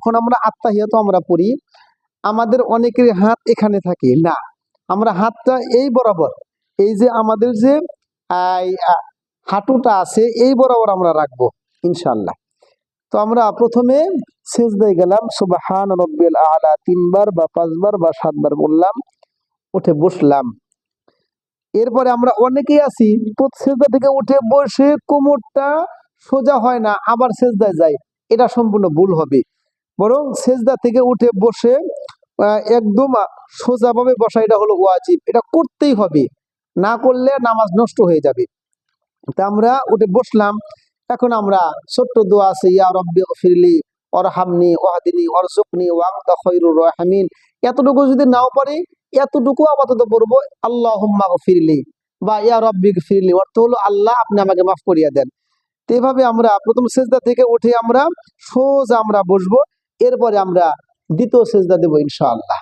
যখন আমরা আত্তাহিয়াত আমরা পড়ি, আমাদের অনেকের হাত এখানে থাকে না, আমরা হাতটা এই বরাবর, এই যে আমাদের যে হাঁটুটা আছে এই বরাবর আমরা রাখবো ইনশাআল্লাহ। তো আমরা প্রথমে সিজদায় গেলাম, সুবহান রাব্বিল আলা 3 বার বা 5 বার বা 7 বার বললাম, উঠে বসলাম। এরপরে আমরা অনেকেই আছি সিজদা থেকে উঠে বসে কোমরটা সোজা হয় না, আবার সিজদায় যায়, এটা সম্পূর্ণ ভুল হবে। বরং সিজদা থেকে উঠে বসে একদম সোজাভাবে বসা, এটা হলো ওয়াজিব, এটা করতেই হবে, না করলে নামাজ নষ্ট হয়ে যাবে। তা আমরা উঠে বসলাম। এখন আমরা ছোট্ট দোয়া আছে, ইয়া রব্বি গফিরলি ওয়ারহামনি ওয়াহদিনি ওয়ারযুকনি ওয়া আনতা খায়রুর রাহিমিন, এতটুকু যদি নাও পারি এতটুকু আপাতত পড়বো, আল্লাহুম্মা গফিরলি বা ইয়া রব্বি গফিরলি, অর্থ হলো আল্লাহ আপনি আমাকে মাফ করিয়া দেন। তো এভাবে আমরা প্রথম সিজদা থেকে উঠে আমরা সোজা আমরা বসবো, এরপরে আমরা দ্বিতীয় সিজদা দেব ইনশাআল্লাহ।